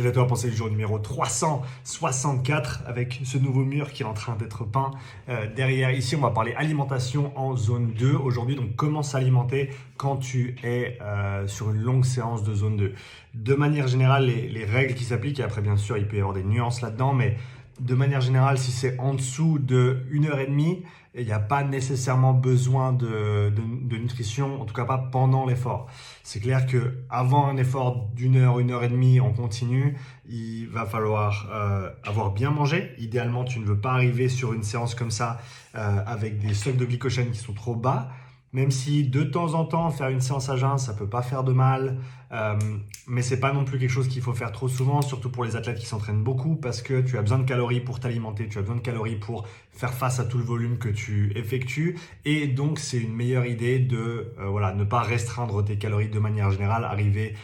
Salut à toi pour ce jour numéro 364 avec ce nouveau mur qui est en train d'être peint derrière. Ici, on va parler alimentation en zone 2 aujourd'hui. Donc, comment s'alimenter quand tu es sur une longue séance de zone 2. De manière générale, les règles qui s'appliquent, et après bien sûr, il peut y avoir des nuances là-dedans, mais de manière générale, si c'est en dessous de 1h30, il n'y a pas nécessairement besoin de nutrition, en tout cas pas pendant l'effort. C'est clair qu'avant un effort d'1 heure, 1h30 en continu, il va falloir avoir bien mangé. Idéalement, tu ne veux pas arriver sur une séance comme ça avec des stocks de glycogène qui sont trop bas. Même si de temps en temps, faire une séance à jeun, ça peut pas faire de mal, mais c'est pas non plus quelque chose qu'il faut faire trop souvent, surtout pour les athlètes qui s'entraînent beaucoup, parce que tu as besoin de calories pour t'alimenter, tu as besoin de calories pour faire face à tout le volume que tu effectues, et donc c'est une meilleure idée de ne pas restreindre tes calories de manière générale, arriver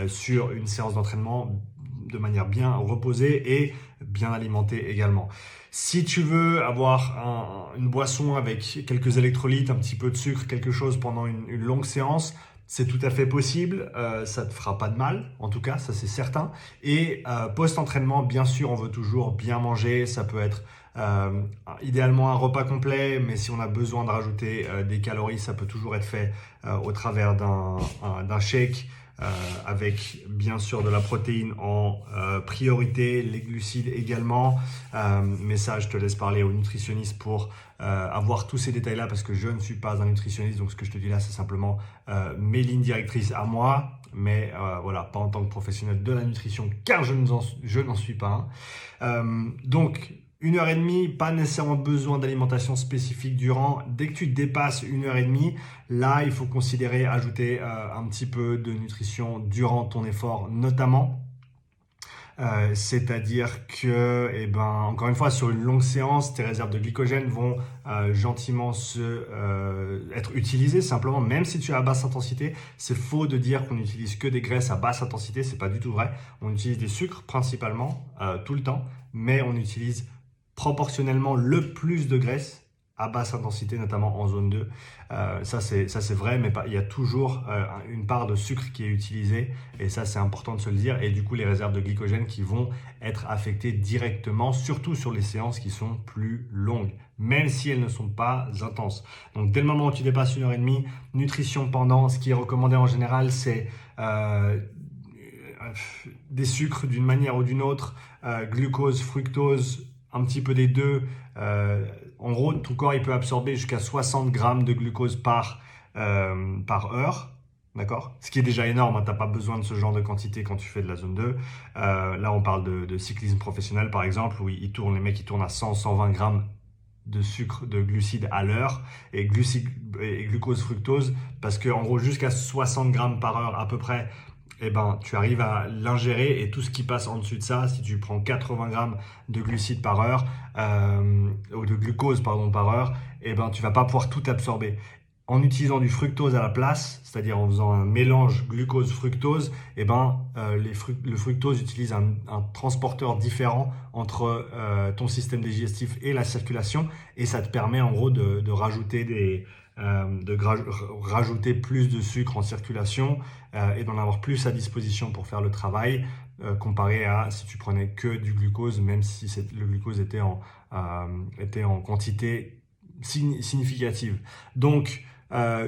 sur une séance d'entraînement de manière bien reposée et bien alimentée également. Si tu veux avoir une boisson avec quelques électrolytes, un petit peu de sucre, quelque chose pendant une longue séance, c'est tout à fait possible, ça te fera pas de mal, en tout cas, ça c'est certain. Et post-entraînement, bien sûr, on veut toujours bien manger, ça peut être idéalement un repas complet, mais si on a besoin de rajouter des calories, ça peut toujours être fait au travers d'un shake, avec bien sûr de la protéine en priorité, les glucides également. Mais ça, je te laisse parler au nutritionniste pour avoir tous ces détails-là parce que je ne suis pas un nutritionniste. Donc, ce que je te dis là, c'est simplement mes lignes directrices à moi. Mais pas en tant que professionnel de la nutrition, car je n'en suis pas un. Donc, 1h30, pas nécessairement besoin d'alimentation spécifique durant. Dès que tu dépasses 1h30, là, il faut considérer ajouter un petit peu de nutrition durant ton effort, notamment. C'est-à-dire que, encore une fois, sur une longue séance, tes réserves de glycogène vont gentiment être utilisées. Simplement, même si tu es à basse intensité, c'est faux de dire qu'on n'utilise que des graisses à basse intensité. C'est pas du tout vrai. On utilise des sucres principalement tout le temps, mais on utilise proportionnellement le plus de graisse à basse intensité, notamment en zone 2. Ça c'est vrai, mais il y a toujours une part de sucre qui est utilisée, et ça c'est important de se le dire, et du coup les réserves de glycogène qui vont être affectées directement, surtout sur les séances qui sont plus longues, même si elles ne sont pas intenses. Donc dès le moment où tu dépasses 1h30, nutrition pendant, ce qui est recommandé en général, c'est des sucres d'une manière ou d'une autre, glucose, fructose, un petit peu des deux. En gros, ton corps il peut absorber jusqu'à 60 grammes de glucose par heure. D'accord? Ce qui est déjà énorme, hein, tu n'as pas besoin de ce genre de quantité quand tu fais de la zone 2. Là, on parle de cyclisme professionnel, par exemple, où les mecs ils tournent à 100-120 grammes de sucre, de glucides à l'heure, et glucose, fructose, parce que en gros, jusqu'à 60 grammes par heure à peu près, tu arrives à l'ingérer, et tout ce qui passe en dessus de ça, si tu prends 80 grammes de glucides par heure, ou de glucose par heure, tu vas pas pouvoir tout absorber. En utilisant du fructose à la place, c'est-à-dire en faisant un mélange glucose-fructose, le fructose utilise un transporteur différent entre ton système digestif et la circulation, et ça te permet en gros de rajouter rajouter plus de sucre en circulation et d'en avoir plus à disposition pour faire le travail, comparé à si tu prenais que du glucose, même si le glucose était en quantité significative. Donc,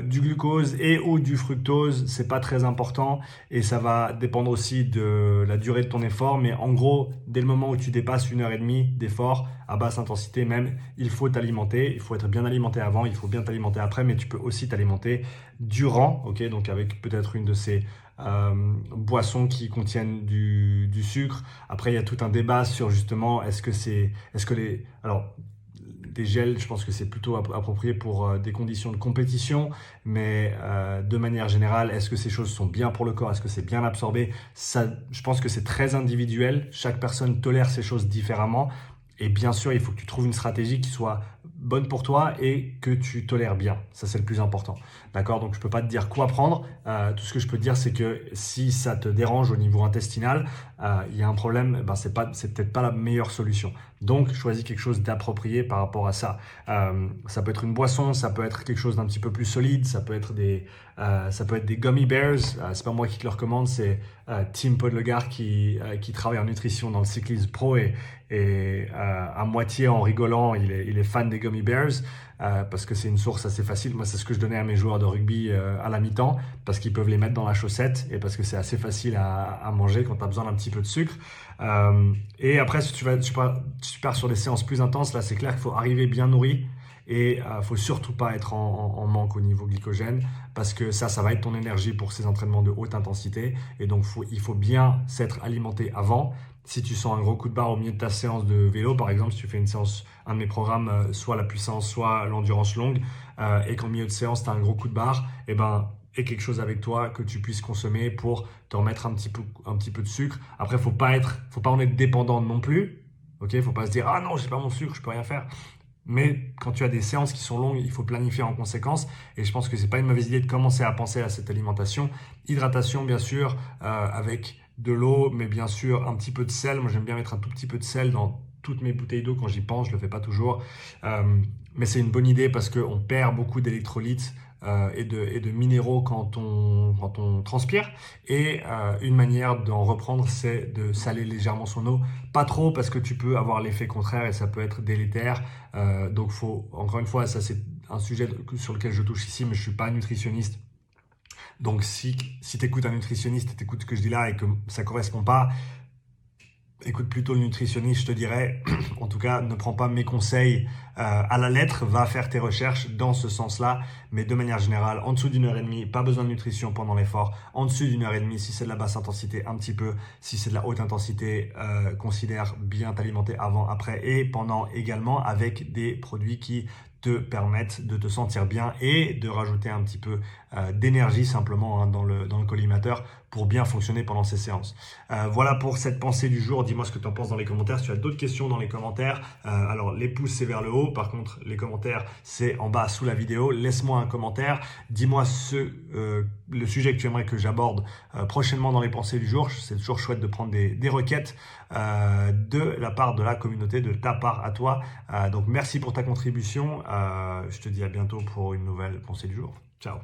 du glucose et ou du fructose, c'est pas très important, et ça va dépendre aussi de la durée de ton effort, mais en gros, dès le moment où tu dépasses 1h30 d'effort à basse intensité même, il faut t'alimenter, il faut être bien alimenté avant, il faut bien t'alimenter après, mais tu peux aussi t'alimenter durant, ok, donc avec peut-être une de ces boissons qui contiennent du sucre. Après, il y a tout un débat sur justement des gels, je pense que c'est plutôt approprié pour des conditions de compétition, mais de manière générale, est-ce que ces choses sont bien pour le corps? Est-ce que c'est bien absorbé? Ça, je pense que c'est très individuel. Chaque personne tolère ces choses différemment. Et bien sûr, il faut que tu trouves une stratégie qui soit bonne pour toi et que tu tolères bien. Ça, c'est le plus important. D'accord? Donc, je ne peux pas te dire quoi prendre. Tout ce que je peux te dire, c'est que si ça te dérange au niveau intestinal, il y a un problème, ben c'est peut-être pas la meilleure solution. Donc, choisis quelque chose d'approprié par rapport à ça. Ça peut être une boisson, ça peut être quelque chose d'un petit peu plus solide, ça peut être des gummy bears. C'est pas moi qui te le recommande, c'est Tim Podlegar qui travaille en nutrition dans le cyclisme pro et à moitié en rigolant, il est fan des gummy bears parce que c'est une source assez facile. Moi, c'est ce que je donnais à mes joueurs de rugby à la mi-temps parce qu'ils peuvent les mettre dans la chaussette et parce que c'est assez facile à manger quand tu as besoin d'un petit peu de sucre. Et après, si tu pars sur des séances plus intenses, là, c'est clair qu'il faut arriver bien nourri. Et faut surtout pas être en manque au niveau glycogène parce que ça va être ton énergie pour ces entraînements de haute intensité. Et donc, il faut bien s'être alimenté avant. Si tu sens un gros coup de barre au milieu de ta séance de vélo, par exemple, si tu fais une séance, un de mes programmes, soit la puissance, soit l'endurance longue, et qu'en milieu de séance, tu as un gros coup de barre, et ben, aie quelque chose avec toi que tu puisses consommer pour te remettre un petit peu de sucre. Après, faut pas en être dépendant non plus. Ok, faut pas se dire, ah non, j'ai pas mon sucre, je peux rien faire. Mais quand tu as des séances qui sont longues, il faut planifier en conséquence. Et je pense que c'est pas une mauvaise idée de commencer à penser à cette alimentation. Hydratation, bien sûr, avec de l'eau, mais bien sûr un petit peu de sel. Moi, j'aime bien mettre un tout petit peu de sel dans toutes mes bouteilles d'eau quand j'y pense. Je le fais pas toujours. Mais c'est une bonne idée parce qu'on perd beaucoup d'électrolytes et de minéraux quand on transpire. Et une manière d'en reprendre, c'est de saler légèrement son eau. Pas trop parce que tu peux avoir l'effet contraire et ça peut être délétère. Donc encore une fois, ça c'est un sujet sur lequel je touche ici, mais je suis pas nutritionniste. Donc si tu écoutes un nutritionniste, tu écoutes ce que je dis là et que ça correspond pas, écoute plutôt le nutritionniste, je te dirais. En tout cas, ne prends pas mes conseils à la lettre, va faire tes recherches dans ce sens-là. Mais de manière générale, en dessous d'une heure et demie, pas besoin de nutrition pendant l'effort. En dessus d'une heure et demie, si c'est de la basse intensité, un petit peu. Si c'est de la haute intensité, considère bien t'alimenter avant, après et pendant également avec des produits qui te permettent de te sentir bien et de rajouter un petit peu d'énergie simplement dans le collimateur pour bien fonctionner pendant ces séances. Voilà pour cette pensée du jour. Dis-moi ce que tu en penses dans les commentaires. Si tu as d'autres questions dans les commentaires, alors les pouces c'est vers le haut. Par contre, les commentaires c'est en bas sous la vidéo. Laisse-moi un commentaire. Dis-moi le sujet que tu aimerais que j'aborde prochainement dans les pensées du jour. C'est toujours chouette de prendre des requêtes de la part de la communauté, de ta part à toi. Donc merci pour ta contribution. Je te dis à bientôt pour une nouvelle pensée du jour. Ciao.